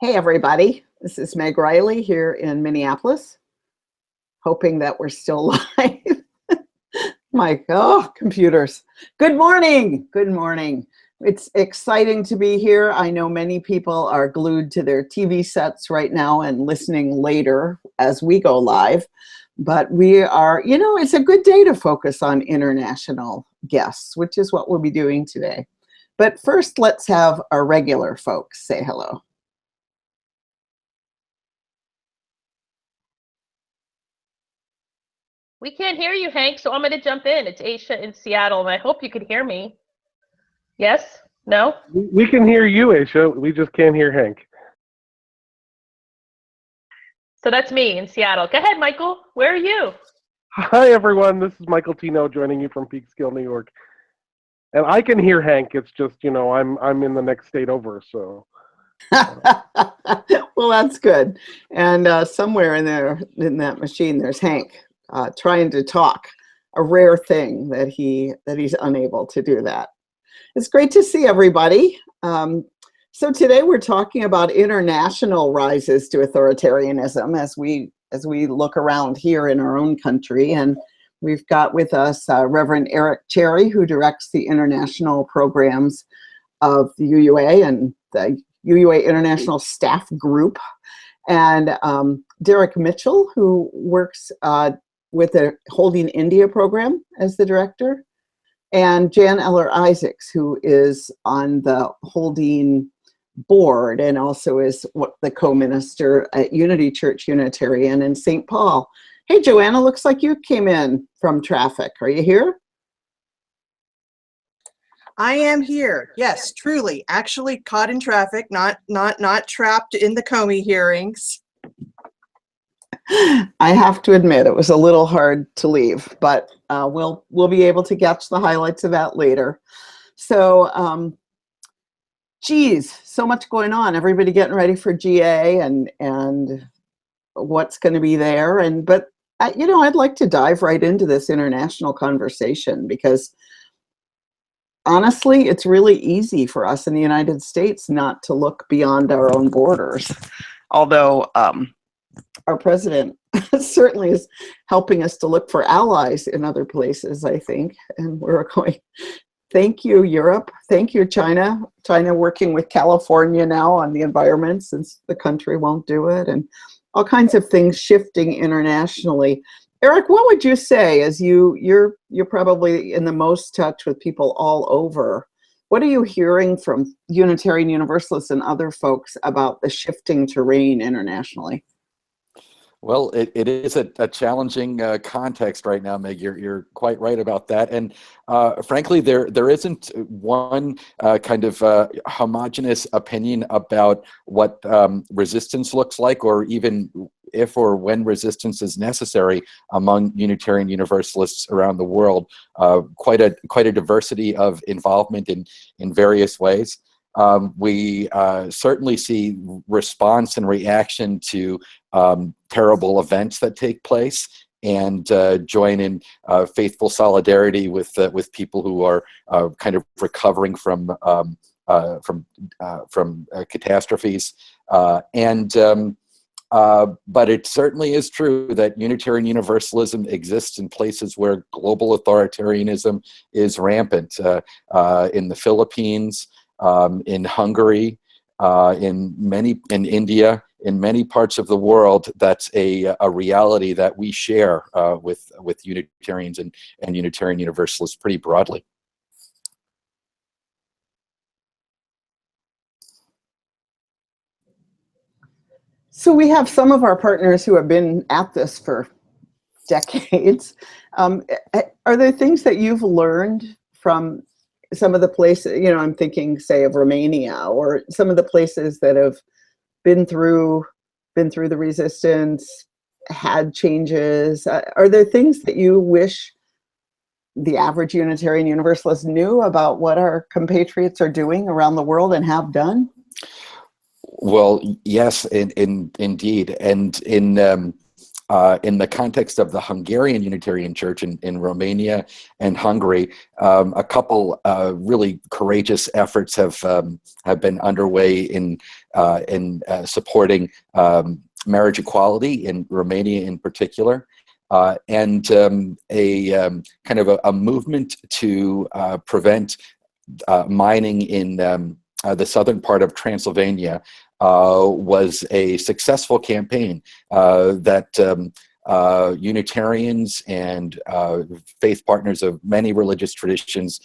Hey everybody, this is Meg Riley here in Minneapolis, hoping that we're still live. Computers. Good morning, good morning. It's exciting to be here. I know many people are glued to their TV sets right now and listening later as we go live, but we are, it's a good day to focus on international guests, which is what we'll be doing today. But first, let's have our regular folks say hello. We can't hear you, Hank, so I'm going to jump in. It's Aisha in Seattle, and I hope you can hear me. Yes? No? We can hear you, Aisha. We just can't hear Hank. So that's me in Seattle. Go ahead, Michael. Where are you? Hi, everyone. This is Michael Tino joining you from Peekskill, New York. And I can hear Hank. It's just, I'm in the next state over, so. Well, that's good. And somewhere in there, in that machine, there's Hank. Trying to talk, a rare thing that he's unable to do that. It's great to see everybody. So today we're talking about international rises to authoritarianism as we look around here in our own country. And we've got with us Reverend Eric Terri, who directs the international programs of the UUA and the UUA International Staff Group, and Derek Mitchell, who works with the Holding India program as the director, and Janne Eller-Isaacs, who is on the Holding board and also is the co-minister at Unity Church Unitarian in St. Paul. Hey, Joanna, looks like you came in from traffic. Are you here? I am here. Yes, truly. Actually caught in traffic, not trapped in the Comey hearings. I have to admit it was a little hard to leave, but we'll be able to catch the highlights of that later. So, geez, so much going on. Everybody getting ready for GA and what's going to be there. But I'd like to dive right into this international conversation because honestly, it's really easy for us in the United States not to look beyond our own borders, although our president certainly is helping us to look for allies in other places, I think. And we're going, thank you, Europe. Thank you, China. China working with California now on the environment since the country won't do it, and all kinds of things shifting internationally. Eric, what would you say, as you're probably in the most touch with people all over, what are you hearing from Unitarian Universalists and other folks about the shifting terrain internationally? Well, it is a challenging context right now, Meg. You're quite right about that. And frankly, there isn't one kind of homogenous opinion about what resistance looks like, or even if or when resistance is necessary among Unitarian Universalists around the world. Quite a diversity of involvement in various ways. We certainly see response and reaction to terrible events that take place, and join in faithful solidarity with people who are kind of recovering from catastrophes. But it certainly is true that Unitarian Universalism exists in places where global authoritarianism is rampant. In the Philippines, in Hungary, in India, in many parts of the world, that's a reality that we share with Unitarians and Unitarian Universalists pretty broadly. So we have some of our partners who have been at this for decades. Are there things that you've learned from some of the places, I'm thinking, say, of Romania, or some of the places that have been through the resistance, had changes? Are there things that you wish the average Unitarian Universalist knew about what our compatriots are doing around the world and have done? Well, yes, indeed. And in the context of the Hungarian Unitarian Church in Romania and Hungary, a couple really courageous efforts have been underway in supporting marriage equality in Romania in particular, and kind of a movement to prevent mining in the southern part of Transylvania was a successful campaign that Unitarians and faith partners of many religious traditions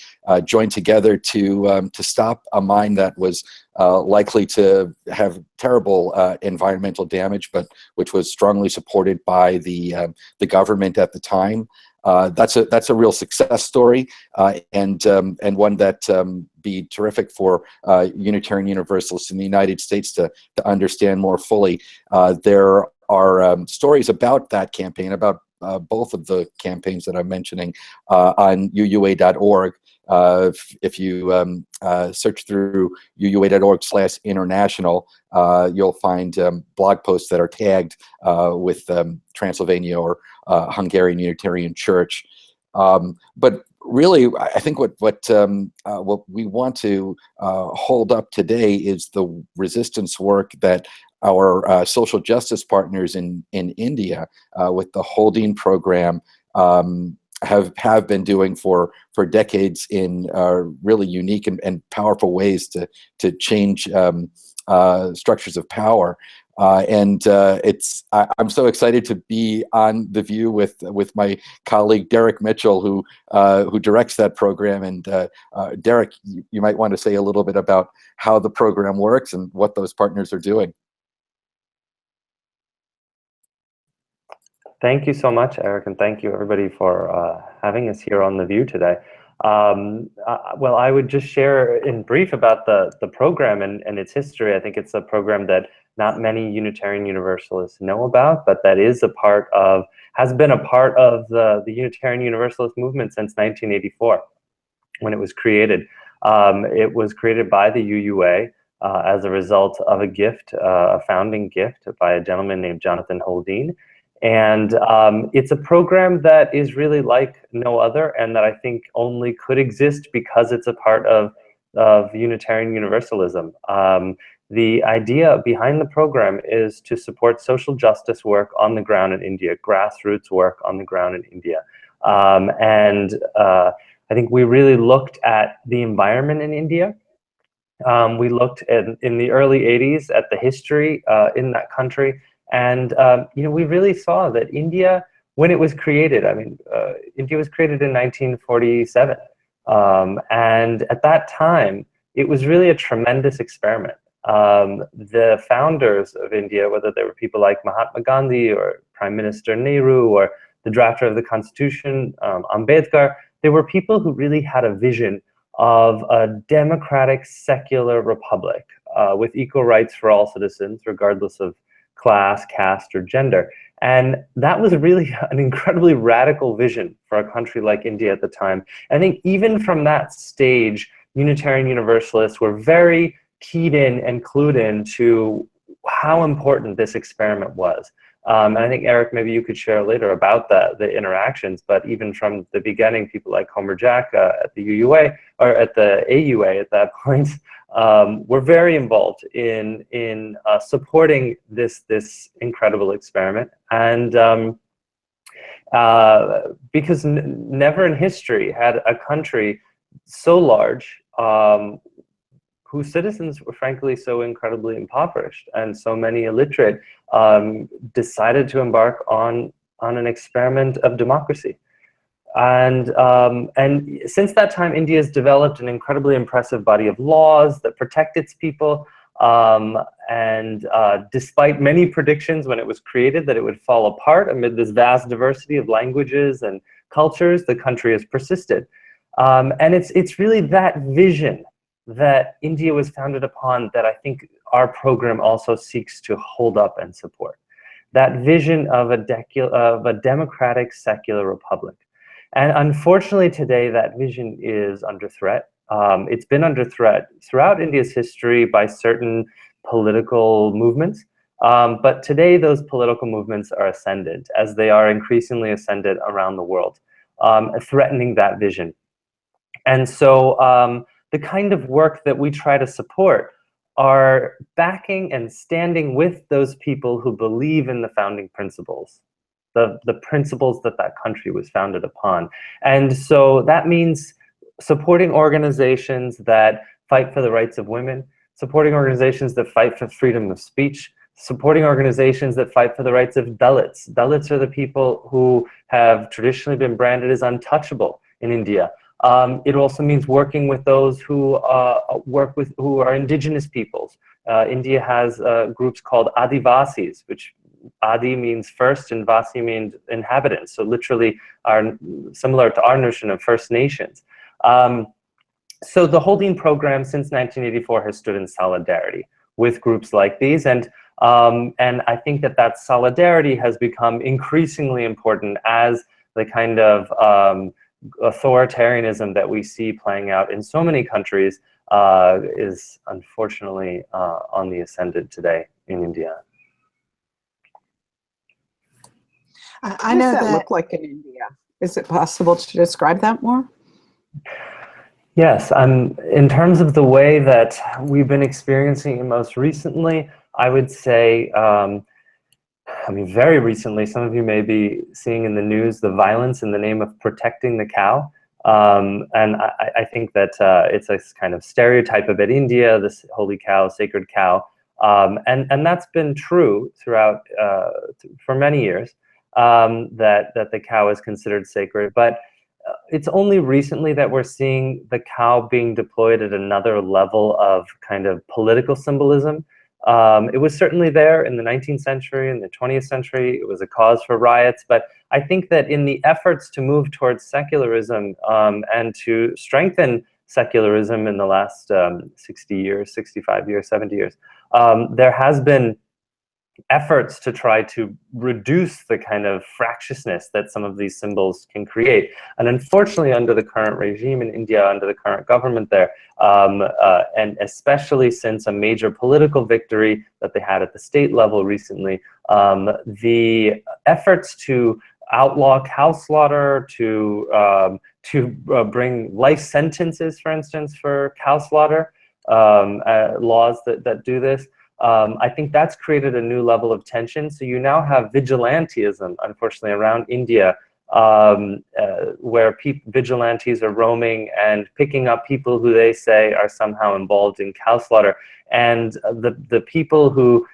joined together to stop a mine that was likely to have terrible environmental damage, but which was strongly supported by the government at the time. That's a real success story, and one that be terrific for Unitarian Universalists in the United States to understand more fully. There are stories about that campaign, about both of the campaigns that I'm mentioning, on UUA.org. If you search through UUA.org/international, you'll find blog posts that are tagged with Transylvania or Hungarian Unitarian Church. But really, I think what we want to hold up today is the resistance work that our social justice partners in India with the Holding program have been doing for decades in really unique and powerful ways to change structures of power. I'm so excited to be on The VUU with my colleague Derek Mitchell, who directs that program. And Derek, you might want to say a little bit about how the program works and what those partners are doing. Thank you so much, Eric, and thank you everybody for having us here on The VUU today. Well, I would just share in brief about the program and its history. I think it's a program that not many Unitarian Universalists know about, but that has been a part of the Unitarian Universalist movement since 1984, when it was created. It was created by the UUA as a result of a gift, a founding gift by a gentleman named Jonathan Holding. And it's a program that is really like no other, and that I think only could exist because it's a part of Unitarian Universalism. The idea behind the program is to support social justice work on the ground in India, grassroots work on the ground in India. I think we really looked at the environment in India. We looked in the early 80s at the history in that country. And we really saw that India, when it was created, India was created in 1947. And at that time, it was really a tremendous experiment. The founders of India, whether they were people like Mahatma Gandhi or Prime Minister Nehru or the drafter of the Constitution, Ambedkar, they were people who really had a vision of a democratic, secular republic with equal rights for all citizens, regardless of class, caste, or gender. And that was really an incredibly radical vision for a country like India at the time. I think even from that stage, Unitarian Universalists were very keyed in and clued in to how important this experiment was. And I think, Eric, maybe you could share later about the interactions, but even from the beginning, people like Homer Jack at the UUA, or at the AUA at that point, were very involved in supporting this incredible experiment. And because never in history had a country so large, whose citizens were frankly so incredibly impoverished and so many illiterate, decided to embark on an experiment of democracy. And since that time, India has developed an incredibly impressive body of laws that protect its people. Despite many predictions when it was created that it would fall apart amid this vast diversity of languages and cultures, the country has persisted. And it's really that vision that India was founded upon that I think our program also seeks to hold up and support. That vision of a democratic, secular republic. And unfortunately today, that vision is under threat. It's been under threat throughout India's history by certain political movements. But today, those political movements are ascendant, as they are increasingly ascendant around the world, threatening that vision. And so the kind of work that we try to support are backing and standing with those people who believe in the founding principles, the principles that that country was founded upon. And so that means supporting organizations that fight for the rights of women, supporting organizations that fight for freedom of speech, supporting organizations that fight for the rights of Dalits. Dalits are the people who have traditionally been branded as untouchable in India. It also means working with those who who are indigenous peoples. India has groups called Adivasis, which Adi means first and Vasi means inhabitants. So literally are similar to our notion of First Nations. So the holding program since 1984 has stood in solidarity with groups like these, and I think that that solidarity has become increasingly important as the kind of authoritarianism that we see playing out in so many countries is unfortunately on the ascendant today in India. I know that look like in India. Is it possible to describe that more? Yes, in terms of the way that we've been experiencing it most recently, I would say, I mean, very recently, some of you may be seeing in the news the violence in the name of protecting the cow. And I think that it's a kind of stereotype about India, this holy cow, sacred cow. And that's been true throughout, for many years, that the cow is considered sacred. But it's only recently that we're seeing the cow being deployed at another level of kind of political symbolism. It was certainly there in the 19th century, in the 20th century. It was a cause for riots. But I think that in the efforts to move towards secularism and to strengthen secularism in the last 60 years, 65 years, 70 years, there has been efforts to try to reduce the kind of fractiousness that some of these symbols can create. And unfortunately, under the current regime in India, under the current government there, and especially since a major political victory that they had at the state level recently, the efforts to outlaw cow slaughter, to bring life sentences, for instance, for cow slaughter, laws that do this, I think that's created a new level of tension. So you now have vigilantism, unfortunately, around India, where vigilantes are roaming and picking up people who they say are somehow involved in cow slaughter. And the people who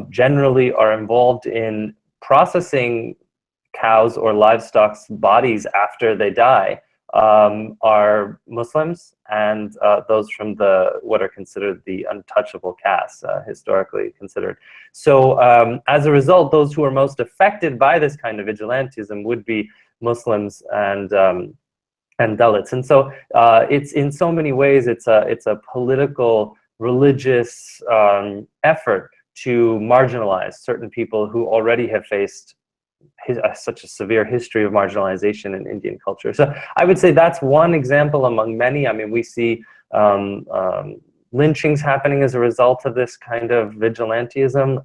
generally are involved in processing cows or livestock's bodies after they die are Muslims and those from what are considered the untouchable castes, historically considered. So as a result, those who are most affected by this kind of vigilantism would be Muslims and Dalits. And so it's in so many ways it's a political, religious effort to marginalize certain people who already have faced such a severe history of marginalization in Indian culture. So I would say that's one example among many. I mean, we see lynchings happening as a result of this kind of vigilantism,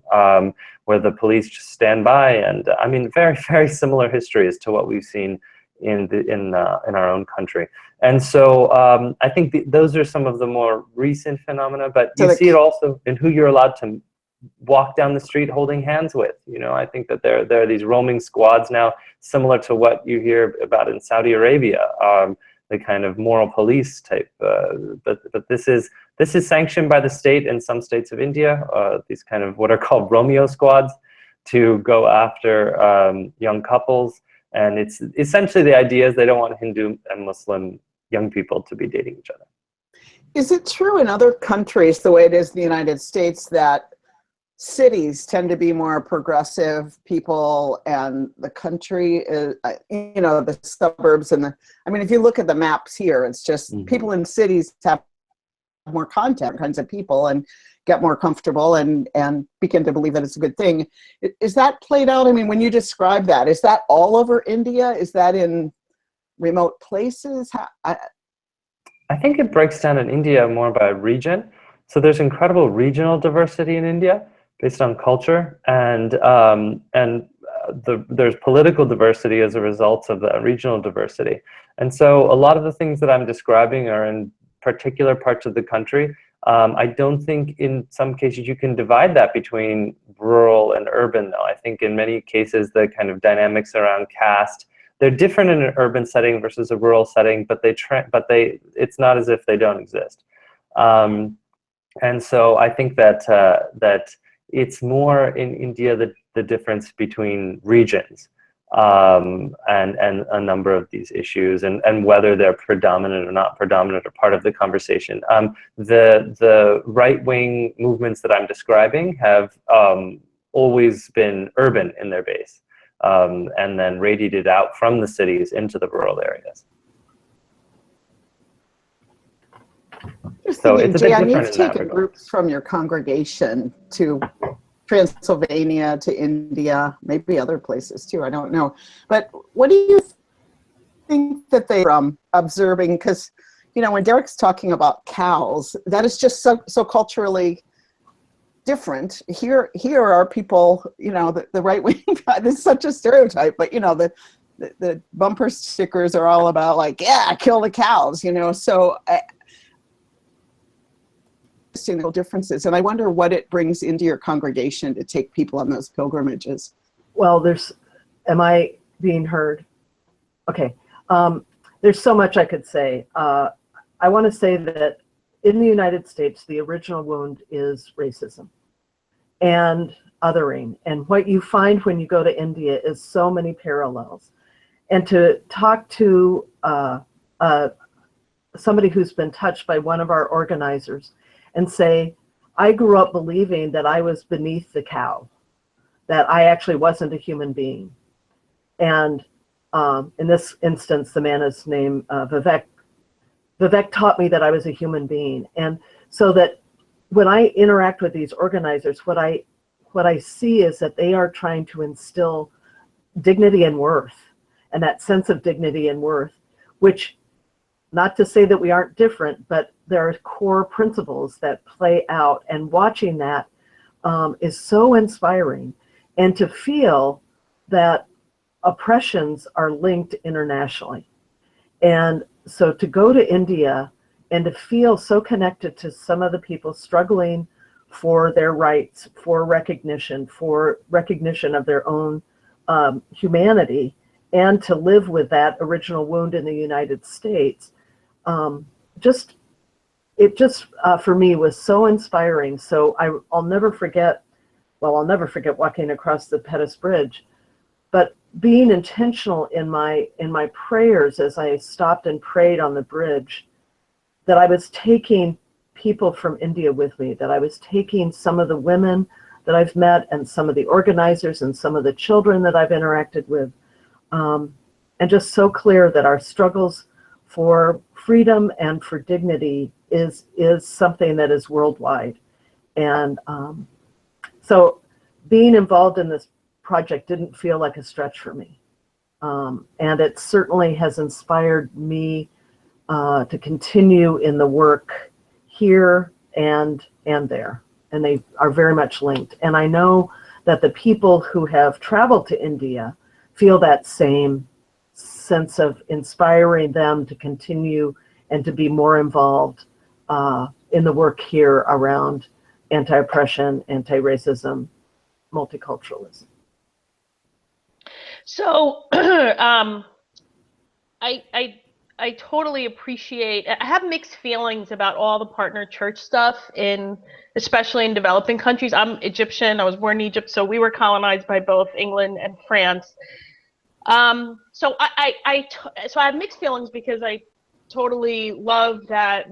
where the police just stand by, and I mean, very, very similar histories to what we've seen in our own country. And so I think those are some of the more recent phenomena, but you see it also in who you're allowed to walk down the street holding hands with. You know, I think that there are these roaming squads now, similar to what you hear about in Saudi Arabia, the kind of moral police type. But this is sanctioned by the state in some states of India. These kind of what are called Romeo squads to go after young couples, and it's essentially the idea is they don't want Hindu and Muslim young people to be dating each other. Is it true in other countries, the way it is in the United States, that cities tend to be more progressive people and the country is, you know, the suburbs and I mean, if you look at the maps here, it's just people in cities have more content, kinds of people, and get more comfortable and begin to believe that it's a good thing. Is that played out? I mean, when you describe that, is that all over India? Is that in remote places? I think it breaks down in India more by region. So there's incredible regional diversity in India. based on culture, and there's political diversity as a result of the regional diversity. And so a lot of the things that I'm describing are in particular parts of the country. I don't think in some cases you can divide that between rural and urban, though. I think in many cases the kind of dynamics around caste, they're different in an urban setting versus a rural setting, but it's not as if they don't exist. And so I think that that it's more in India the difference between regions and a number of these issues, and whether they're predominant or not predominant are part of the conversation. The right-wing movements that I'm describing have always been urban in their base, and then radiated out from the cities into the rural areas. So it's a bit Janne, different you've in that taken regard. groups from your congregation to Transylvania, to India, maybe other places too, I don't know. But what do you think that they from observing? Because, you know, when Derek's talking about cows, that is just so culturally different. Here are people, you know, the right wing, this is such a stereotype, but you know, the bumper stickers are all about like, yeah, kill the cows, you know, so differences, and I wonder what it brings into your congregation to take people on those pilgrimages. Well, am I being heard? Okay. There's so much I could say. I want to say that in the United States, the original wound is racism and othering. And what you find when you go to India is so many parallels. And to talk to somebody who's been touched by one of our organizers and say, I grew up believing that I was beneath the cow, that I actually wasn't a human being. And in this instance, the man is named Vivek. Vivek taught me that I was a human being. And so that when I interact with these organizers, what I see is that they are trying to instill dignity and worth, and that sense of dignity and worth, which, not to say that we aren't different, but there are core principles that play out, and watching that is so inspiring. And to feel that oppressions are linked internationally. And so to go to India and to feel so connected to some of the people struggling for their rights, for recognition of their own humanity, and to live with that original wound in the United States, it just for me was so inspiring. So I'll never forget walking across the Peirce Bridge, but being intentional in my prayers as I stopped and prayed on the bridge, that I was taking people from India with me, that I was taking some of the women that I've met and some of the organizers and some of the children that I've interacted with, and just so clear that our struggles for freedom and for dignity is something that is worldwide. And so being involved in this project didn't feel like a stretch for me. And it certainly has inspired me to continue in the work here and there. And they are very much linked. And I know that the people who have traveled to India feel that same sense of inspiring them to continue and to be more involved in the work here around anti-oppression, anti-racism, multiculturalism. So I totally appreciate, I have mixed feelings about all the partner church stuff especially in developing countries. I'm Egyptian, I was born in Egypt, so we were colonized by both England and France. So I have mixed feelings because I totally love that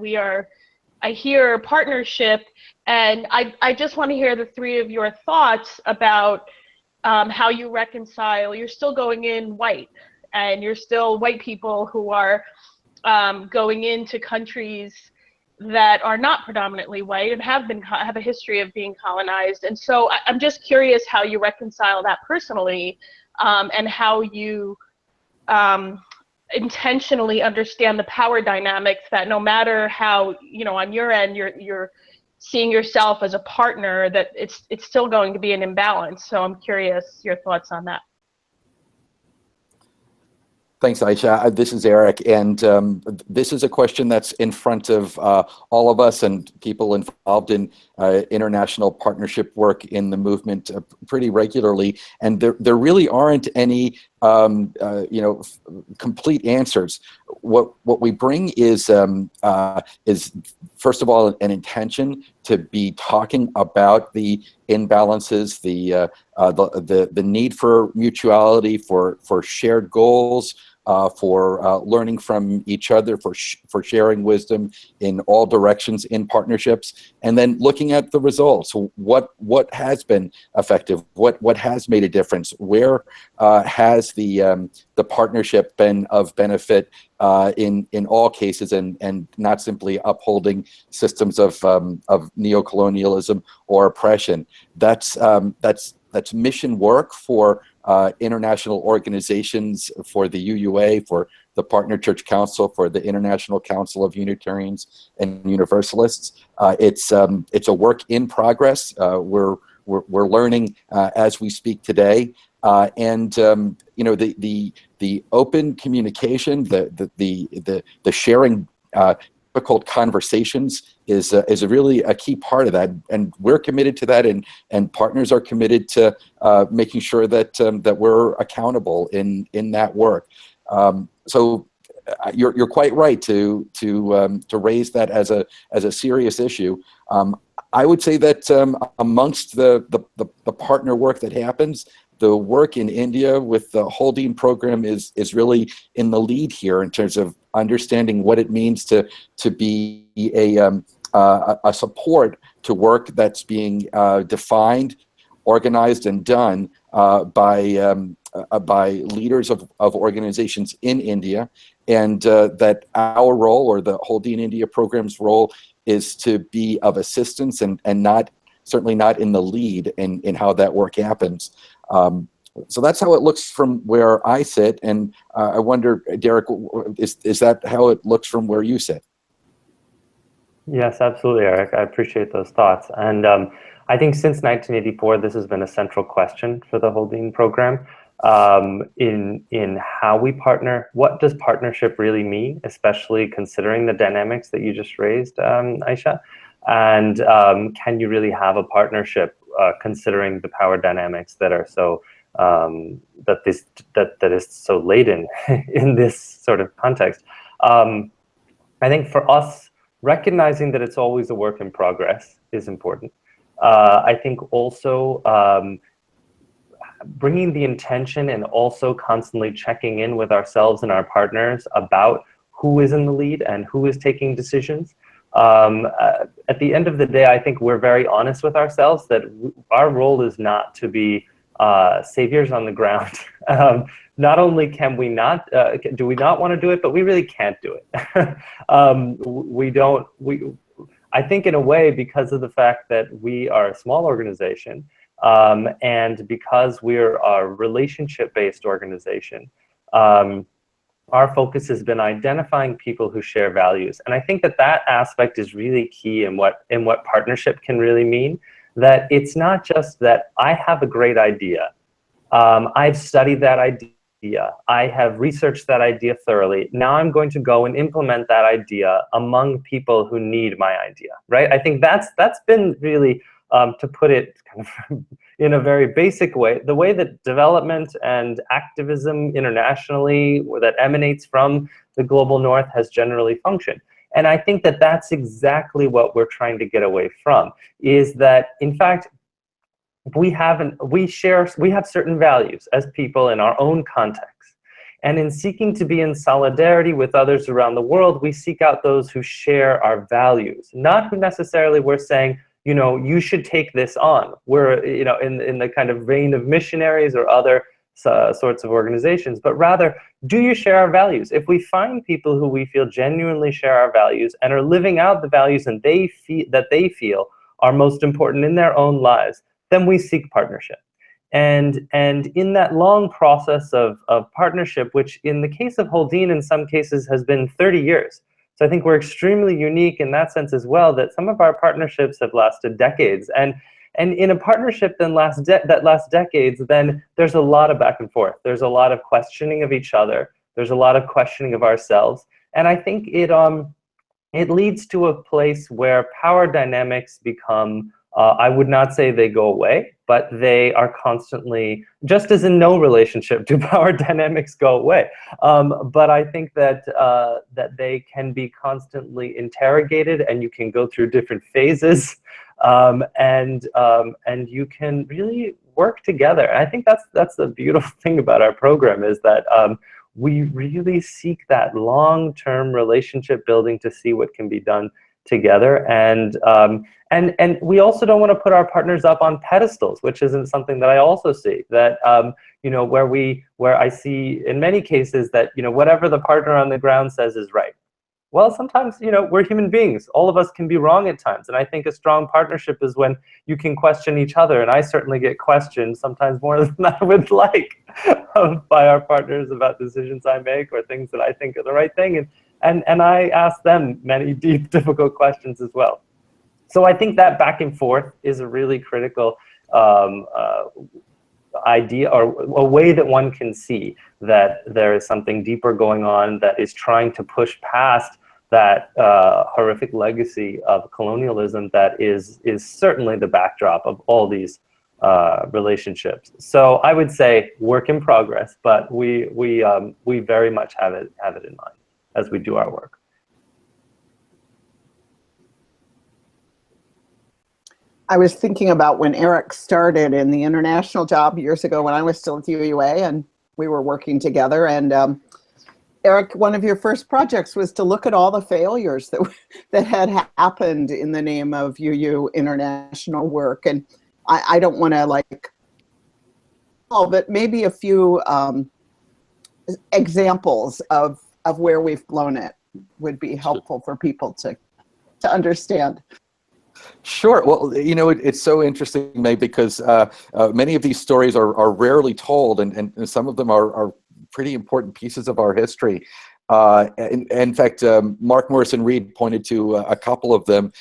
I hear partnership, and I just want to hear the three of your thoughts about how you reconcile. You're still going in white, and you're still white people who are going into countries that are not predominantly white and have a history of being colonized. And so I'm just curious how you reconcile that personally, and how you intentionally understand the power dynamics, that no matter how, on your end, you're seeing yourself as a partner, that it's still going to be an imbalance. So I'm curious your thoughts on that. Thanks, Aisha. This is Eric, and this is a question that's in front of all of us and people involved in international partnership work in the movement pretty regularly. And there really aren't any complete answers. What we bring is first of all an intention to be talking about the imbalances, the need for mutuality, for shared goals, for learning from each other, for sharing wisdom in all directions in partnerships, and then looking at the results. What has been effective? What has made a difference? Where has the partnership been of benefit in all cases, and not simply upholding systems of neocolonialism or oppression? That's mission work for international organizations, for the UUA, for the Partner Church Council, for the International Council of Unitarians and Universalists. It's a work in progress. We're learning as we speak today, and the open communication, the sharing difficult conversations is really a key part of that, and we're committed to that, and partners are committed to making sure that that we're accountable in that work. So you're quite right to raise that as a serious issue. I would say that amongst the partner work that happens, the work in India with the Holding program is really in the lead here in terms of understanding what it means to be a support to work that's being defined, organized, and done by leaders of organizations in India, and that our role, or the Holding India program's role, is to be of assistance and certainly not in the lead in how that work happens. So that's how it looks from where I sit, and I wonder, Derek, is that how it looks from where you sit? Yes, absolutely, Eric. I appreciate those thoughts. And I think since 1984, this has been a central question for the Holding program in how we partner. What does partnership really mean, especially considering the dynamics that you just raised, Aisha? And can you really have a partnership considering the power dynamics that are so that is so laden in this sort of context? I think for us, recognizing that it's always a work in progress is important. I think also bringing the intention and also constantly checking in with ourselves and our partners about who is in the lead and who is taking decisions. At the end of the day, I think we're very honest with ourselves that our role is not to be saviors on the ground. Not only can we not, do we not want to do it, but we really can't do it. I think in a way, because of the fact that we are a small organization, and because we're a relationship-based organization, our focus has been identifying people who share values. And I think that that aspect is really key in what partnership can really mean. That it's not just that I have a great idea, I've studied that idea, I have researched that idea thoroughly, now I'm going to go and implement that idea among people who need my idea, right? I think that's been really, to put it kind of in a very basic way, the way that development and activism internationally that emanates from the global north has generally functioned. And I think that that's exactly what we're trying to get away from, is that, in fact, we have certain values as people in our own context. And in seeking to be in solidarity with others around the world, we seek out those who share our values, not who necessarily we're saying, you know, you should take this on. We're, you know, in the kind of vein of missionaries or other sorts of organizations, but rather, do you share our values? If we find people who we feel genuinely share our values and are living out the values and they feel are most important in their own lives, then we seek partnership. And in that long process of partnership, which in the case of Holding in some cases has been 30 years. So I think we're extremely unique in that sense as well, that some of our partnerships have lasted decades. And in a partnership that lasts decades, then there's a lot of back and forth. There's a lot of questioning of each other. There's a lot of questioning of ourselves. And I think it leads to a place where power dynamics become, I would not say they go away, but they are constantly, just as in no relationship do power dynamics go away. But I think that that they can be constantly interrogated, and you can go through different phases, and you can really work together. And I think that's the beautiful thing about our program, is that we really seek that long-term relationship building to see what can be done together. And we also don't want to put our partners up on pedestals, which isn't something that I also see, that you know, where I see in many cases that, you know, whatever the partner on the ground says is right. Well, sometimes, you know, we're human beings. All of us can be wrong at times. And I think a strong partnership is when you can question each other. And I certainly get questioned, sometimes more than I would like, by our partners about decisions I make or things that I think are the right thing. And I ask them many deep, difficult questions as well. So I think that back and forth is a really critical idea, or a way that one can see that there is something deeper going on that is trying to push past that horrific legacy of colonialism that is certainly the backdrop of all these relationships. So I would say work in progress, but we very much have it in mind as we do our work. I was thinking about when Eric started in the international job years ago when I was still at the UUA and we were working together. And Eric, one of your first projects was to look at all the failures that had happened in the name of UU international work. And I don't want to like, but maybe a few examples of where we've blown it would be helpful for people to understand. Sure. Well, you know, it's so interesting, May, because many of these stories are rarely told, and some of them are pretty important pieces of our history. In fact, Mark Morrison Reed pointed to a couple of them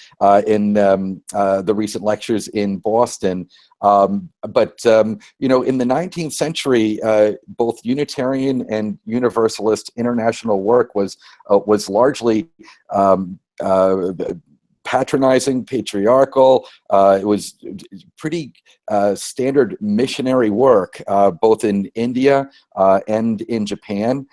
in the recent lectures in Boston. But you know, in the 19th century, both Unitarian and Universalist international work was largely patronizing, patriarchal. It was pretty standard missionary work, both in India and in Japan.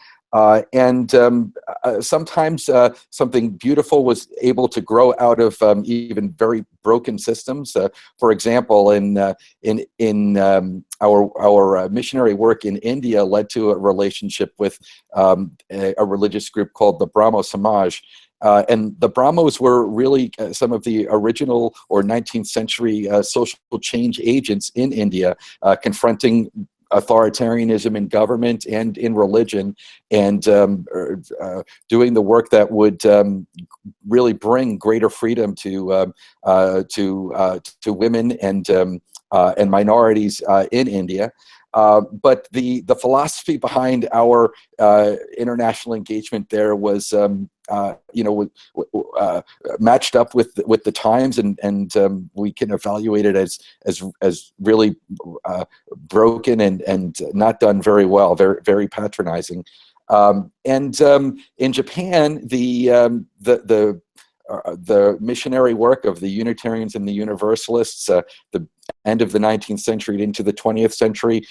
Sometimes something beautiful was able to grow out of even very broken systems. For example, in our missionary work in India led to a relationship with a religious group called the Brahmo Samaj. And the Brahmos were really some of the original or 19th century social change agents in India, confronting authoritarianism in government and in religion, and doing the work that would really bring greater freedom to women and minorities in India. But the philosophy behind our international engagement there was, you know, matched up with the times, and we can evaluate it as really broken and not done very well, very patronizing. In Japan, the missionary work of the Unitarians and the Universalists, the end of the 19th century into the 20th century,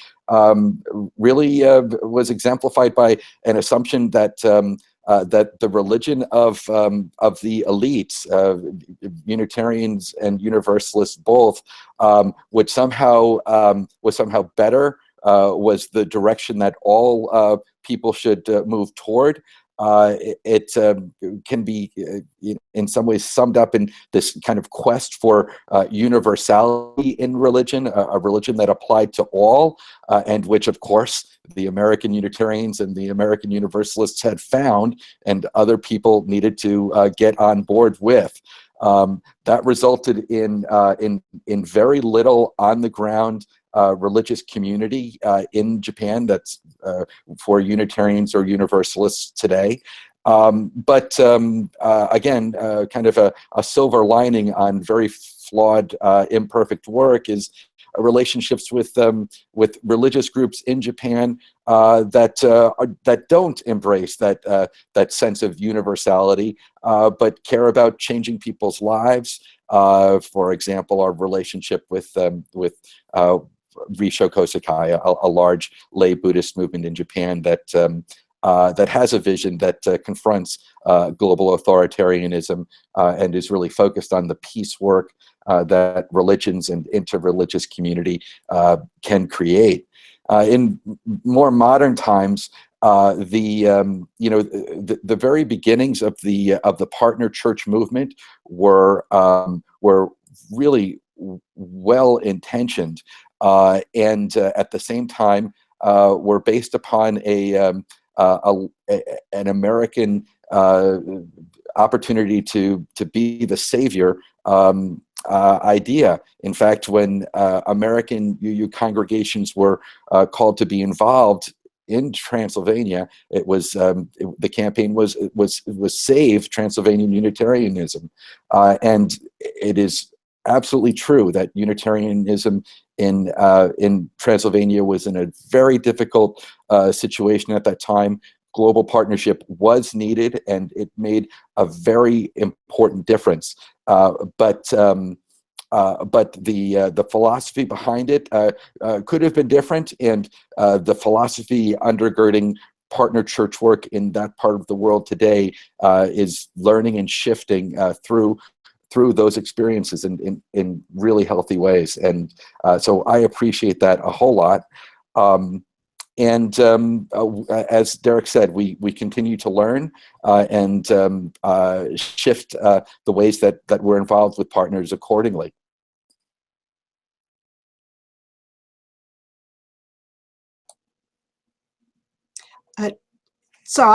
really was exemplified by an assumption that that the religion of the elites, Unitarians and Universalists both, was somehow better, was the direction that all people should move toward. It can be in some ways summed up in this kind of quest for universality in religion, a religion that applied to all, and which, of course, the American Unitarians and the American Universalists had found, and other people needed to get on board with. That resulted in very little on the ground religious community in Japan that's for Unitarians or Universalists today. Again, kind of a silver lining on very flawed, imperfect work is relationships with religious groups in Japan that don't embrace that sense of universality, but care about changing people's lives. For example, our relationship with Risho Kosakai, a large lay Buddhist movement in Japan that has a vision that confronts global authoritarianism and is really focused on the peace work that religions and interreligious community can create. In more modern times, the very beginnings of the partner church movement were really well intentioned, and at the same time were based upon an American opportunity to be the savior idea. In fact, when American UU congregations were called to be involved in Transylvania, it was the campaign was Save Transylvanian Unitarianism, and it is absolutely true that Unitarianism in Transylvania was in a very difficult situation at that time. Global partnership was needed, and it made a very important difference. But the philosophy behind it could have been different, and the philosophy undergirding partner church work in that part of the world today is learning and shifting through those experiences in really healthy ways. And so I appreciate that a whole lot. As Derek said, we continue to learn and shift the ways that we're involved with partners accordingly. So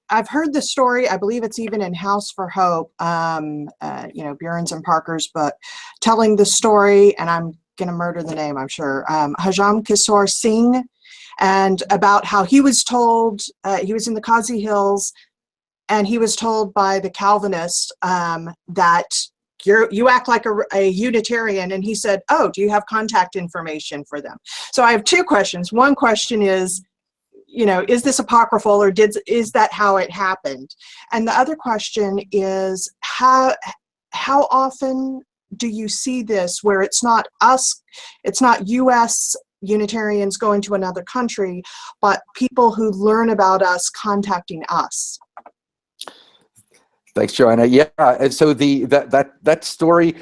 I've heard the story. I believe it's even in House for Hope, Buren's and Parker's book, telling the story, and I'm going to murder the name, I'm sure, Hajam Kishore Singh, and about how he was told, he was in the Qazi Hills, and he was told by the Calvinist that you act like a Unitarian, and he said, oh, do you have contact information for them? So I have two questions. One question is, is this apocryphal, or is that how it happened? And the other question is, how often do you see this where it's not U.S. Unitarians going to another country, but people who learn about us contacting us? Thanks, Joanna. Yeah, and so that story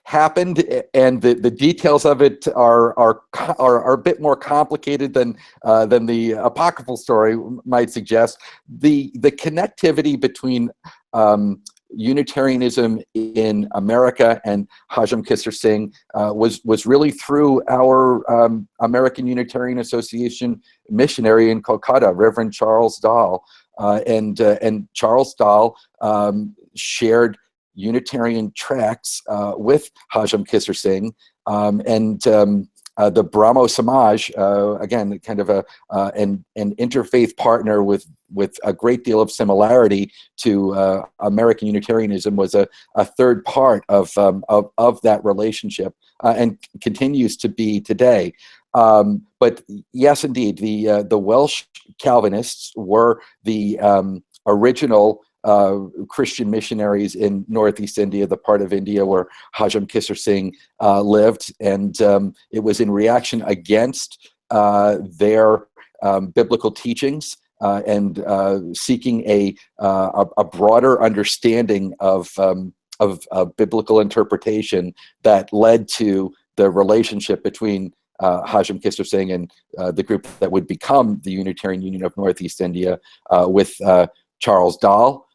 happened, and the details of it are a bit more complicated than the apocryphal story might suggest. The connectivity between Unitarianism in America and Hajam Kishore Singh was really through our American Unitarian Association missionary in Kolkata, Reverend Charles Dahl, and Charles Dahl shared Unitarian tracts with Hajam Kishore Singh, and the Brahmo Samaj, again, kind of an interfaith partner with a great deal of similarity to American Unitarianism, was a third part of that relationship, and continues to be today. But yes, indeed, the Welsh Calvinists were the original Christian missionaries in Northeast India, the part of India where Hajam Kishore Singh lived, and it was in reaction against their biblical teachings and seeking a broader understanding of biblical interpretation that led to the relationship between Hajam Kishore Singh and the group that would become the Unitarian Union of Northeast India, with Charles Dahl,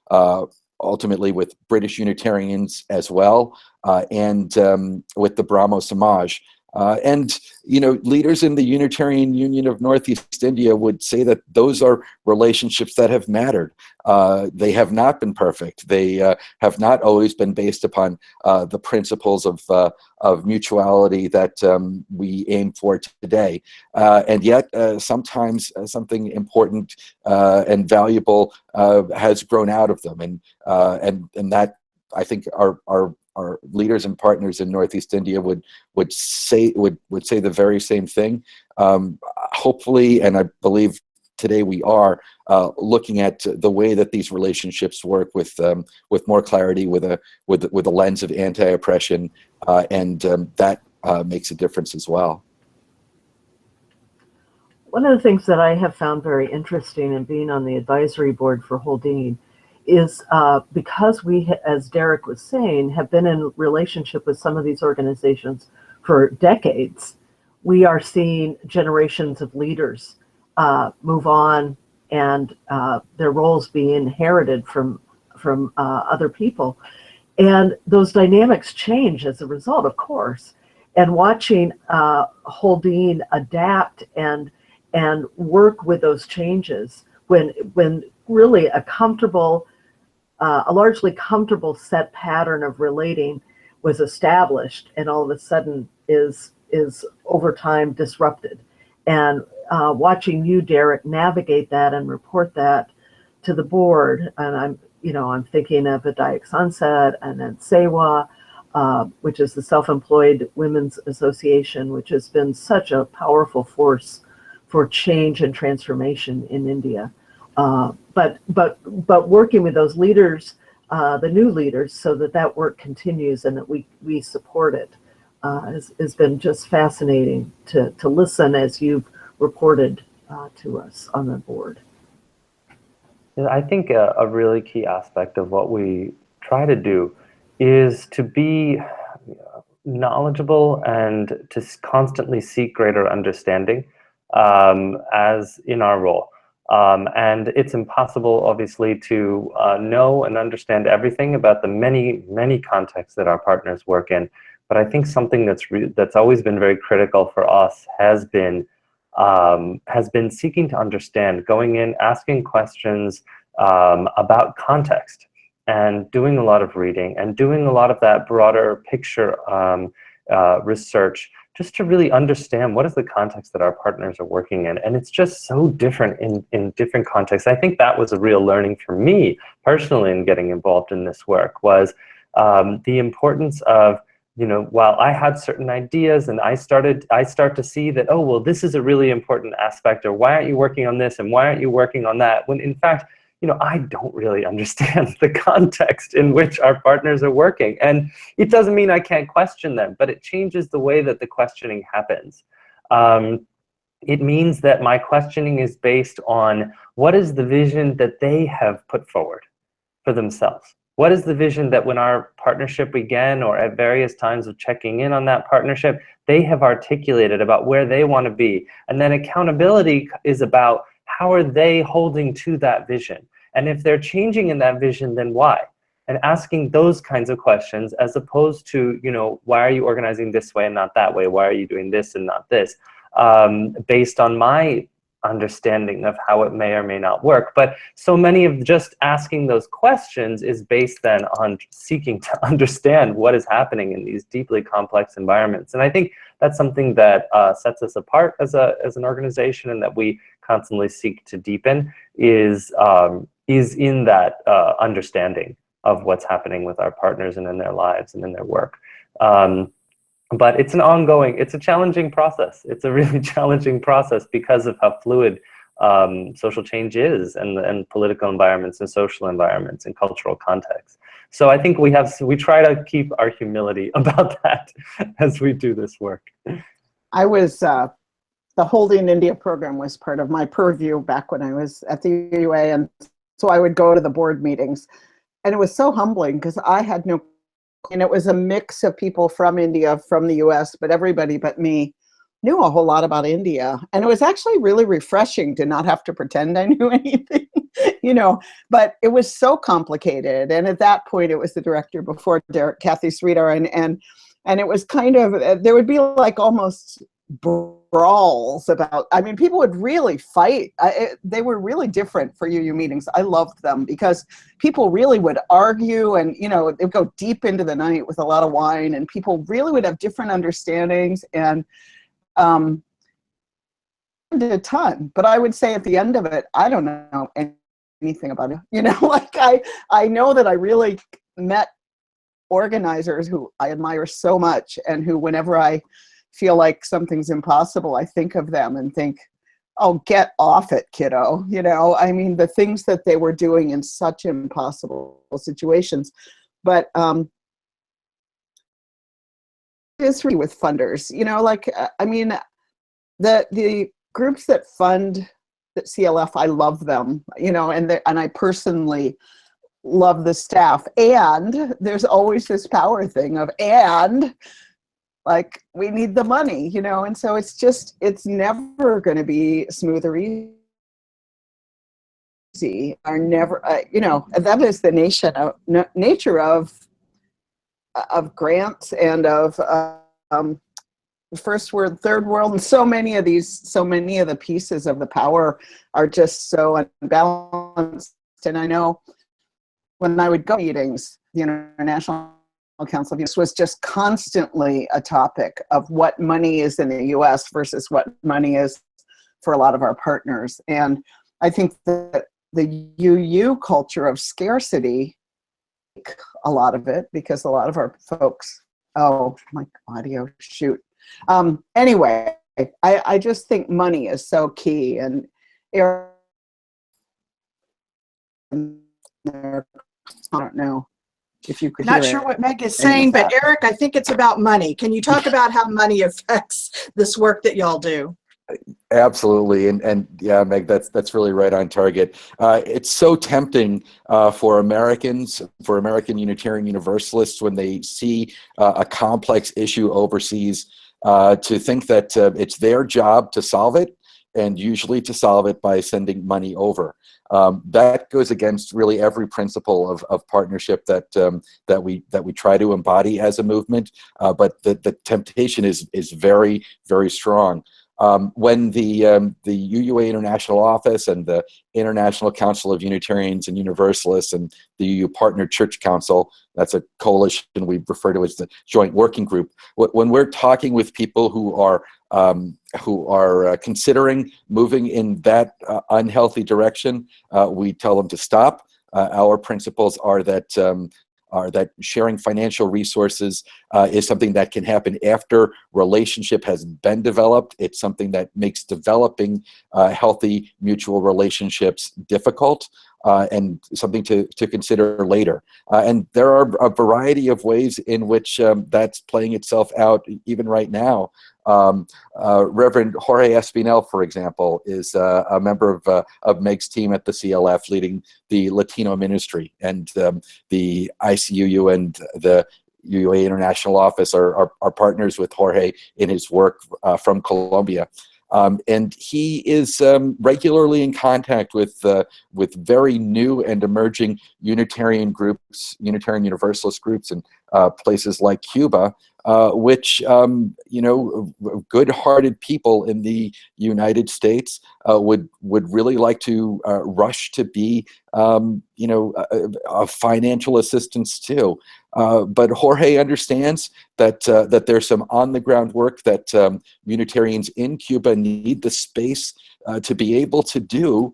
ultimately with British Unitarians as well, and with the Brahmo Samaj. And, you know, leaders in the Unitarian Union of Northeast India would say that those are relationships that have mattered. They have not been perfect. They have not always been based upon the principles of mutuality that we aim for today. And yet, sometimes something important and valuable has grown out of them. And that, I think, our leaders and partners in Northeast India would say the very same thing. Hopefully, and I believe today we are looking at the way that these relationships work with more clarity, with a lens of anti-oppression, and that makes a difference as well. One of the things that I have found very interesting in being on the advisory board for Holdeen is because we, as Derek was saying, have been in relationship with some of these organizations for decades, we are seeing generations of leaders move on and their roles being inherited from other people. And those dynamics change as a result, of course. And watching Holdeen adapt and work with those changes when really a largely comfortable set pattern of relating was established and all of a sudden is over time disrupted. And watching you, Derek, navigate that and report that to the board, and I'm thinking of Adayak Sunset and then SEWA, which is the Self-Employed Women's Association, which has been such a powerful force for change and transformation in India. But working with those leaders, the new leaders, so that work continues and that we support it, has been just fascinating to listen as you've reported to us on the board. I think a really key aspect of what we try to do is to be knowledgeable and to constantly seek greater understanding as in our role. And it's impossible, obviously, to know and understand everything about the many contexts that our partners work in. But I think something that's always been very critical for us has been seeking to understand, going in, asking questions about context, and doing a lot of reading and doing a lot of that broader picture research, just to really understand what is the context that our partners are working in. And it's just so different in different contexts. I think that was a real learning for me personally in getting involved in this work, was the importance of, while I had certain ideas and I start to see that, oh, well, this is a really important aspect, or why aren't you working on this and why aren't you working on that? When in fact, I don't really understand the context in which our partners are working. And it doesn't mean I can't question them, but it changes the way that the questioning happens. It means that my questioning is based on what is the vision that they have put forward for themselves. What is the vision that when our partnership began, or at various times of checking in on that partnership, they have articulated about where they want to be. And then accountability is about how are they holding to that vision? And if they're changing in that vision, then why? And asking those kinds of questions, as opposed to, why are you organizing this way and not that way? Why are you doing this and not this? Based on my understanding of how it may or may not work. But so many of just asking those questions is based then on seeking to understand what is happening in these deeply complex environments. And I think that's something that sets us apart as an organization, and that we constantly seek to deepen, is in that understanding of what's happening with our partners and in their lives and in their work. But it's a challenging process. It's a really challenging process because of how fluid social change is, and political environments and social environments and cultural contexts. So I think we try to keep our humility about that as we do this work. I was, the Holding India program was part of my purview back when I was at the UA, and so I would go to the board meetings, and it was so humbling because I had no, and it was a mix of people from India, from the US, but everybody but me knew a whole lot about India. And it was actually really refreshing to not have to pretend I knew anything, but it was so complicated. And at that point, it was the director before Derek, Kathy Sridhar, and And it was kind of, there would be like almost brawls about, I mean, people would really fight. They were really different for UU meetings. I loved them because people really would argue, and, you know, they'd go deep into the night with a lot of wine, and people really would have different understandings, and did a ton. But I would say at the end of it, I don't know anything about it. You know, like I know that I really met organizers who I admire so much, and who, whenever I feel like something's impossible, I think of them and think, oh, get off it, kiddo. You know, I mean, the things that they were doing in such impossible situations. But it's really with funders, you know, like, I mean, the groups that fund the CLF, I love them, you know, and I personally love the staff. And there's always this power thing of, and like, we need the money, you know, and so it's just, it's never going to be smooth or easy, or never, you know, that is the nature of grants and of first world, third world, and so many of the pieces of the power are just so unbalanced. And I know when I would go to meetings, the International Council of Youth was just constantly a topic of what money is in the US versus what money is for a lot of our partners. And I think that the UU culture of scarcity, a lot of it, because a lot of our folks, oh, my audio, shoot. Anyway, I just think money is so key. And Eric, I don't know if you could Not hear sure it. what Meg is saying, but Eric, I think it's about money. Can you talk about how money affects this work that y'all do? Absolutely, and yeah, Meg, that's really right on target. It's so tempting for Americans, for American Unitarian Universalists, when they see a complex issue overseas, to think that it's their job to solve it, and usually to solve it by sending money over. That goes against really every principle of partnership that we try to embody as a movement. But the temptation is very, very strong. When the UUA International Office and the International Council of Unitarians and Universalists and the UU Partner Church Council, that's a coalition we refer to as the Joint Working Group, when we're talking with people who are considering moving in that unhealthy direction, we tell them to stop. Our principles are that sharing financial resources is something that can happen after relationship has been developed. It's something that makes developing healthy mutual relationships difficult, and something to consider later. And there are a variety of ways in which that's playing itself out even right now. Reverend Jorge Espinel, for example, is a member of Meg's team at the CLF, leading the Latino ministry, and the ICUU and the UUA International Office are partners with Jorge in his work from Colombia. And he is regularly in contact with very new and emerging Unitarian groups, Unitarian Universalist groups in places like Cuba, which, you know, good-hearted people in the United States would really like to rush to be, you know, a financial assistance too. But Jorge understands that there's some on-the-ground work that Unitarians in Cuba need the space to be able to do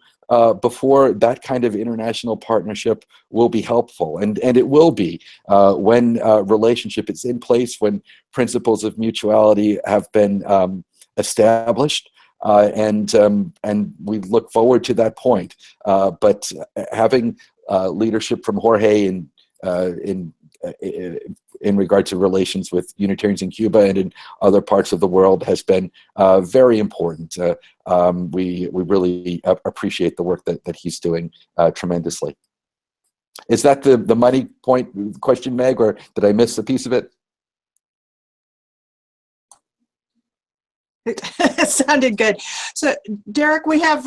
before that kind of international partnership will be helpful. And it will be when relationship is in place, when principles of mutuality have been established. And we look forward to that point. But having leadership from Jorge in regard to relations with Unitarians in Cuba and in other parts of the world has been very important. We really appreciate the work that he's doing tremendously. Is that the money point question, Meg, or did I miss a piece of it? sounded good. So, Derek, we have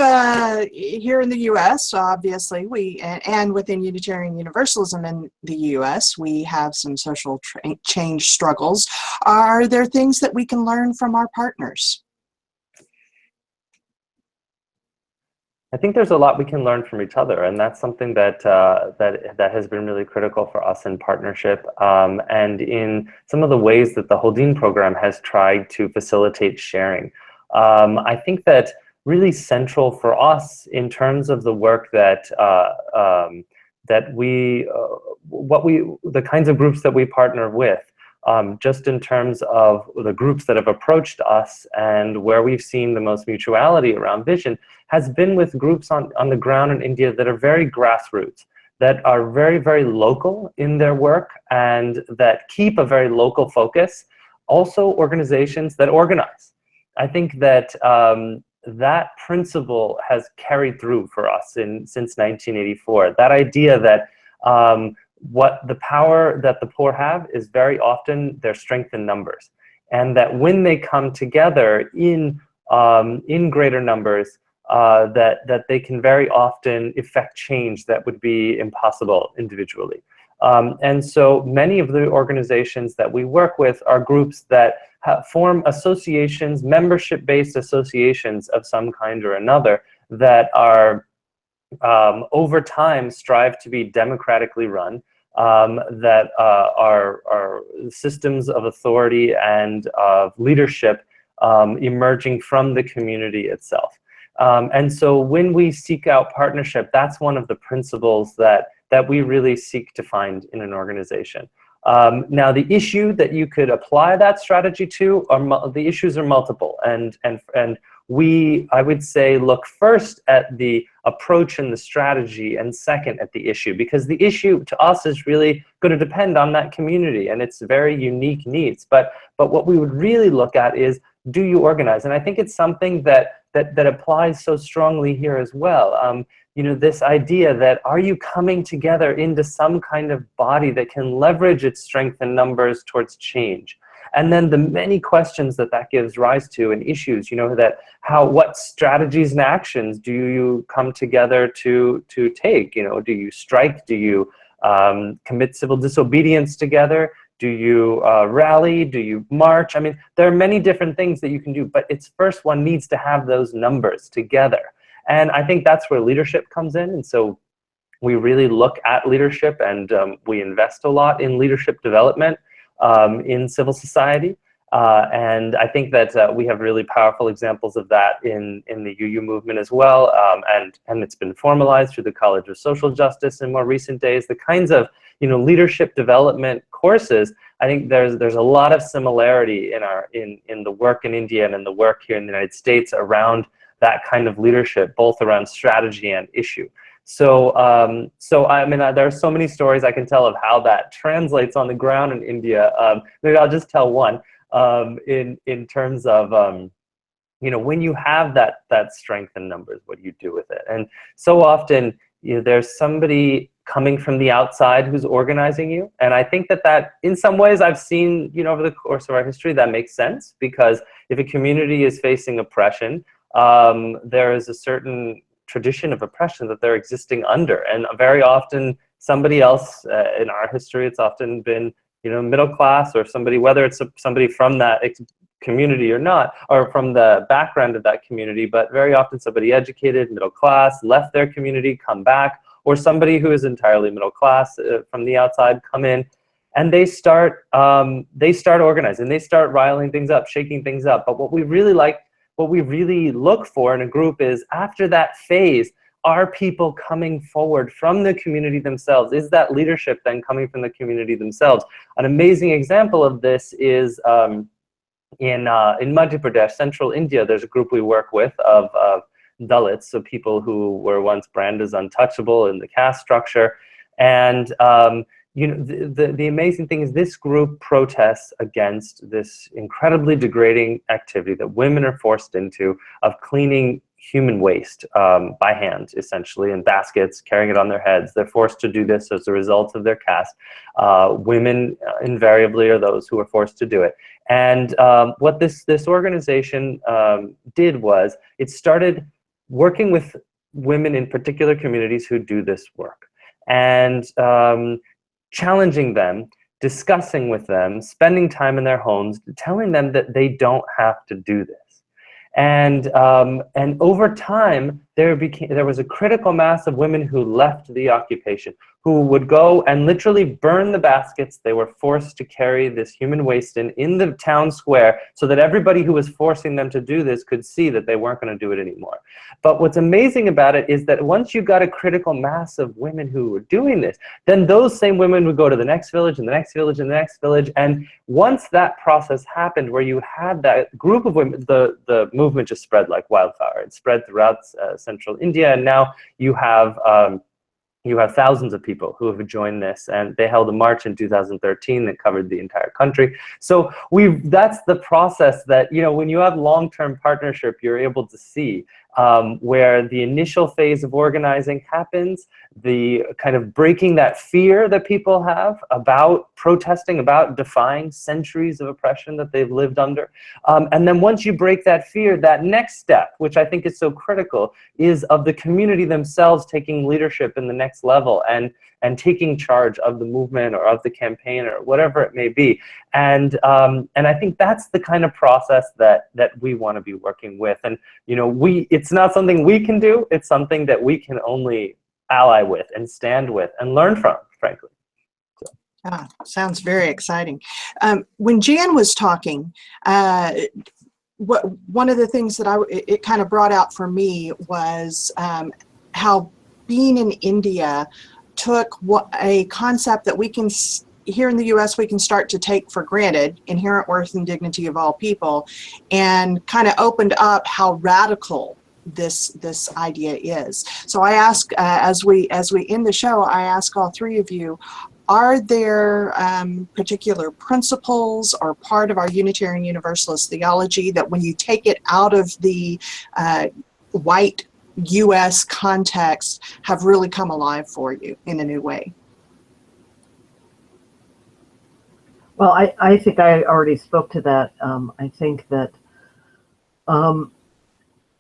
here in the U.S., obviously, and within Unitarian Universalism in the U.S., we have some social change struggles. Are there things that we can learn from our partners? I think there's a lot we can learn from each other, and that's something that that has been really critical for us in partnership, and in some of the ways that the Holding program has tried to facilitate sharing. I think that really central for us in terms of the work that the kinds of groups that we partner with. Just in terms of the groups that have approached us and where we've seen the most mutuality around vision has been with groups on the ground in India that are very grassroots, that are very, very local in their work and that keep a very local focus. Also organizations that organize. I think that that principle has carried through for us since 1984. That idea that what the power that the poor have is very often their strength in numbers, and that when they come together in greater numbers, that they can very often effect change that would be impossible individually. And so many of the organizations that we work with are groups that form associations, membership-based associations of some kind or another that are over time strive to be democratically run, that are systems of authority and of leadership emerging from the community itself. And so when we seek out partnership, that's one of the principles that we really seek to find in an organization. Now, the issue that you could apply that strategy to, the issues are multiple, and we, I would say, look first at the approach and the strategy, and second at the issue, because the issue to us is really going to depend on that community and its very unique needs. But what we would really look at is, do you organize? And I think it's something that applies so strongly here as well. You know, this idea that, are you coming together into some kind of body that can leverage its strength and numbers towards change? And then the many questions that gives rise to, and issues, you know, that what strategies and actions do you come together to take? You know, do you strike? Do you commit civil disobedience together? Do you rally? Do you march? I mean, there are many different things that you can do, but it's first one needs to have those numbers together. And I think that's where leadership comes in. And so we really look at leadership, and we invest a lot in leadership development in civil society. And I think that we have really powerful examples of that in the UU movement as well. And it's been formalized through the College of Social Justice in more recent days. The kinds of, you know, leadership development courses, I think there's a lot of similarity in the work in India and in the work here in the United States around that kind of leadership, both around strategy and issue. So, I mean, there are so many stories I can tell of how that translates on the ground in India. Maybe I'll just tell one in terms of, you know, when you have that strength in numbers, what do you do with it? And so often, you know, there's somebody coming from the outside who's organizing you. And I think that in some ways I've seen, you know, over the course of our history, that makes sense, because if a community is facing oppression, there is a certain tradition of oppression that they're existing under, and very often somebody else in our history, it's often been, you know, middle class, or somebody, whether it's somebody from that community or not, or from the background of that community, but very often somebody educated, middle class, left their community, come back, or somebody who is entirely middle class from the outside come in, and they start organizing, they start riling things up, shaking things up. But what we really look for in a group is, after that phase, are people coming forward from the community themselves? Is that leadership then coming from the community themselves? An amazing example of this is in Madhya Pradesh, central India. There's a group we work with of Dalits, so people who were once branded as untouchable in the caste structure. And you know, the amazing thing is, this group protests against this incredibly degrading activity that women are forced into, of cleaning human waste by hand, essentially, in baskets, carrying it on their heads. They're forced to do this as a result of their caste. Women invariably are those who are forced to do it. And what this organization did was it started working with women in particular communities who do this work, and challenging them, discussing with them, spending time in their homes, telling them that they don't have to do this. And over time, there was a critical mass of women who left the occupation, who would go and literally burn the baskets they were forced to carry this human waste in the town square, so that everybody who was forcing them to do this could see that they weren't going to do it anymore. But what's amazing about it is that once you got a critical mass of women who were doing this, then those same women would go to the next village and the next village and the next village. And once that process happened, where you had that group of women, the movement just spread like wildfire. It spread throughout central India, and now you have thousands of people who have joined this, and they held a march in 2013 that covered the entire country. So that's the process that, you know, when you have long-term partnership, you're able to see where the initial phase of organizing happens, the kind of breaking that fear that people have about protesting, about defying centuries of oppression that they've lived under. And then once you break that fear, that next step, which I think is so critical, is of the community themselves taking leadership in the next level and taking charge of the movement or of the campaign or whatever it may be. And I think that's the kind of process that we want to be working with. And, you know, it's not something we can do, it's something that we can only ally with and stand with and learn from, frankly. Ah, sounds very exciting. When Janne was talking, one of the things that it kind of brought out for me was how being in India took a concept that we can, here in the US, we can start to take for granted, inherent worth and dignity of all people, and kind of opened up how radical this idea is. So I ask, as we end the show, I ask all three of you, are there particular principles or part of our Unitarian Universalist theology that when you take it out of the white US context have really come alive for you in a new way? Well, I think I already spoke to that. I think that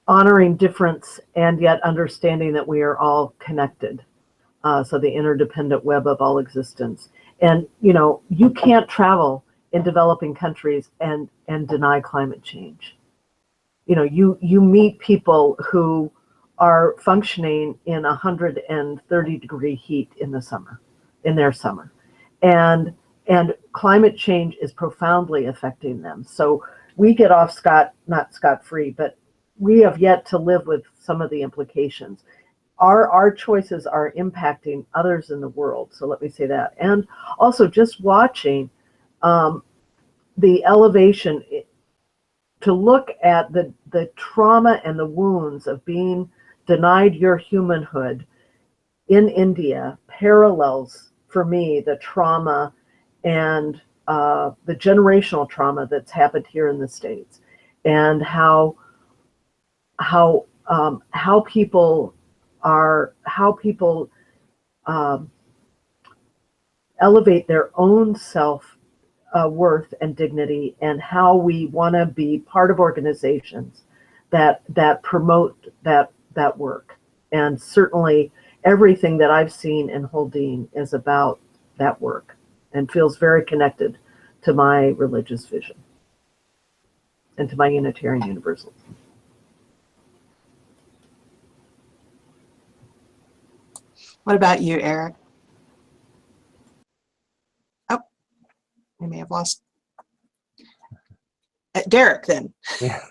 honoring difference and yet understanding that we are all connected. So the interdependent web of all existence. And, you know, you can't travel in developing countries and deny climate change. You know, you meet people who are functioning in 130-degree heat in the summer, in their summer. And climate change is profoundly affecting them. So we get off not scot-free, but we have yet to live with some of the implications. Our choices are impacting others in the world. So let me say that. And also just watching the elevation, to look at the trauma and the wounds of being denied your humanhood in India parallels, for me, the trauma and the generational trauma that's happened here in the States, and how people elevate their own self worth and dignity, and how we want to be part of organizations that promote that work. And certainly everything that I've seen in Holding is about that work and feels very connected to my religious vision and to my Unitarian Universalism. What about you, Eric? Oh, we may have lost Derek then. Yeah.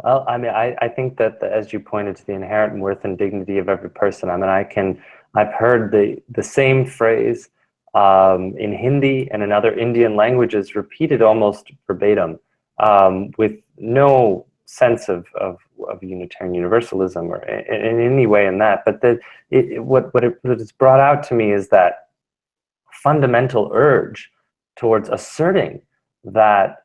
Well, I mean, I think that as you pointed to the inherent worth and dignity of every person, I mean, I've heard the same phrase in Hindi and in other Indian languages repeated almost verbatim, with no sense of Unitarian Universalism or in any way in that. But what it's brought out to me is that fundamental urge towards asserting that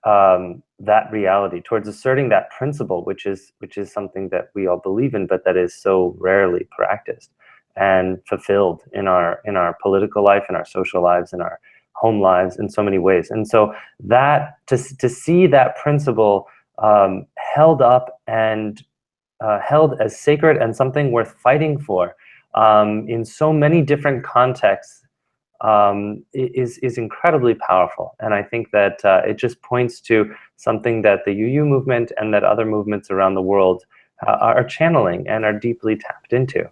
that reality, towards asserting that principle, which is something that we all believe in, but that is so rarely practiced and fulfilled in our political life, in our social lives, in our home lives in so many ways. And so that to see that principle held up and held as sacred and something worth fighting for in so many different contexts is incredibly powerful. And I think that it just points to something that the UU movement and that other movements around the world are channeling and are deeply tapped into.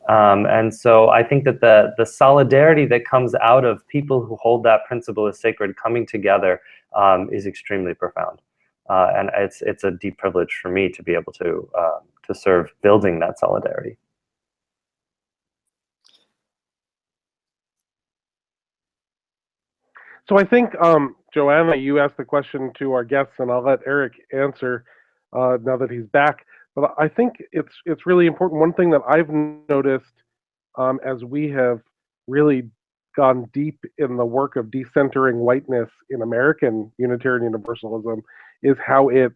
And so I think that the solidarity that comes out of people who hold that principle as sacred coming together is extremely profound. And it's a deep privilege for me to be able to serve building that solidarity. So I think, Joanna, you asked the question to our guests, and I'll let Eric answer now that he's back. But I think it's really important. One thing that I've noticed as we have really gone deep in the work of decentering whiteness in American Unitarian Universalism is how it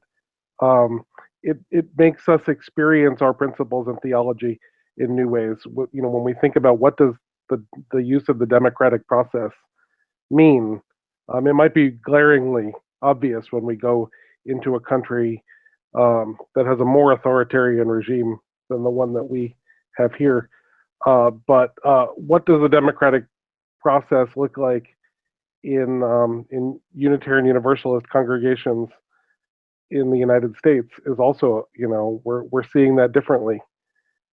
makes us experience our principles and theology in new ways. You know, when we think about what does the use of the democratic process mean, it might be glaringly obvious when we go into a country that has a more authoritarian regime than the one that we have here. But what does the democratic process look like in Unitarian Universalist congregations in the United States is also, you know, we're seeing that differently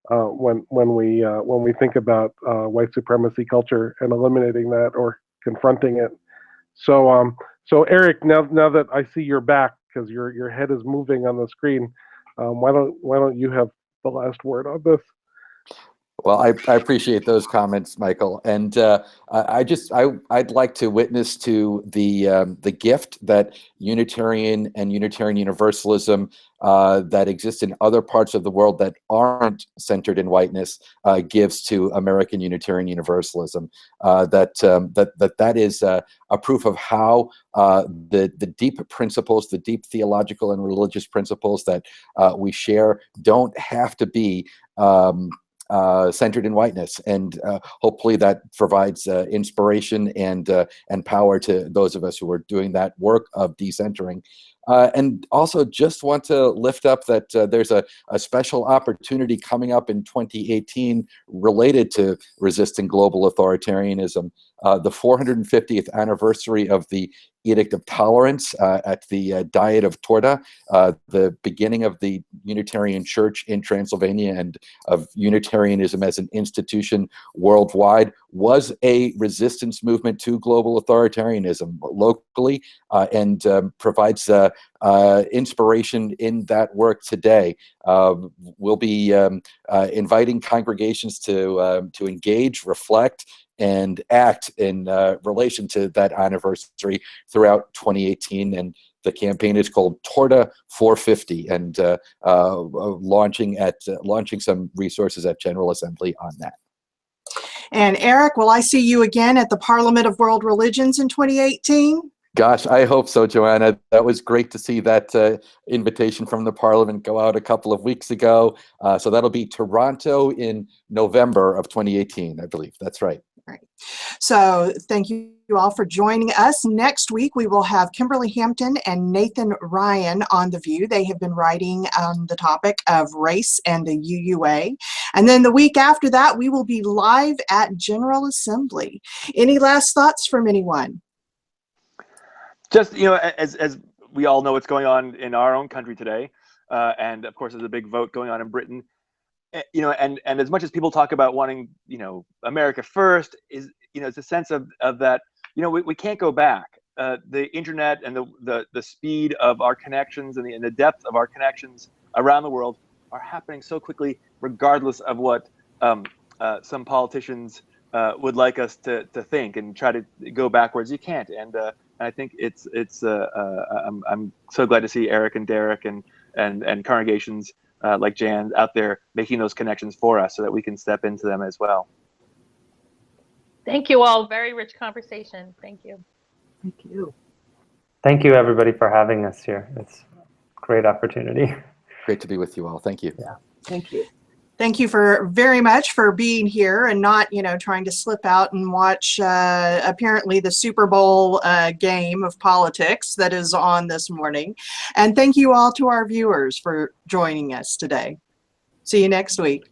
when we think about white supremacy culture and eliminating that or confronting it. So Eric, now that I see you're back, because your head is moving on the screen, why don't you have the last word on this? Well, I appreciate those comments, Michael, and I'd like to witness to the gift that Unitarian and Unitarian Universalism that exists in other parts of the world that aren't centered in whiteness gives to American Unitarian Universalism. That is a proof of how the deep principles, the deep theological and religious principles that we share don't have to be centered in whiteness, and hopefully that provides inspiration and power to those of us who are doing that work of decentering. And also just want to lift up that there's a special opportunity coming up in 2018 related to resisting global authoritarianism. The 450th anniversary of the Edict of Tolerance at the Diet of Forde, the beginning of the Unitarian Church in Transylvania and of Unitarianism as an institution worldwide, was a resistance movement to global authoritarianism locally, and provides inspiration in that work today. We'll be inviting congregations to engage, reflect, and act in relation to that anniversary throughout 2018. And the campaign is called Forde 450, and launching some resources at General Assembly on that. And Eric, will I see you again at the Parliament of World Religions in 2018? Gosh, I hope so, Joanna. That was great to see that invitation from the Parliament go out a couple of weeks ago. So that'll be Toronto in November of 2018, I believe. That's right. Right. So thank you all for joining us. Next week, we will have Kimberly Hampton and Nathan Ryan on The VUU. They have been writing on the topic of race and the UUA. And then the week after that, we will be live at General Assembly. Any last thoughts from anyone? Just, you know, as we all know what's going on in our own country today, and of course there's a big vote going on in Britain, you know, and as much as people talk about wanting, you know, America first, is, you know, it's a sense of that, you know, we can't go back. The internet and the speed of our connections and the depth of our connections around the world are happening so quickly, regardless of what some politicians would like us to think and try to go backwards. You can't. And I think I'm so glad to see Eric and Derek and congregations like Jan out there making those connections for us so that we can step into them as well. Thank you all. Very rich conversation. Thank you. Thank you. Thank you, everybody, for having us here. It's a great opportunity. Great to be with you all. Thank you. Yeah. Thank you. Thank you very much for being here and not, trying to slip out and watch apparently the Super Bowl game of politics that is on this morning. And thank you all to our viewers for joining us today. See you next week.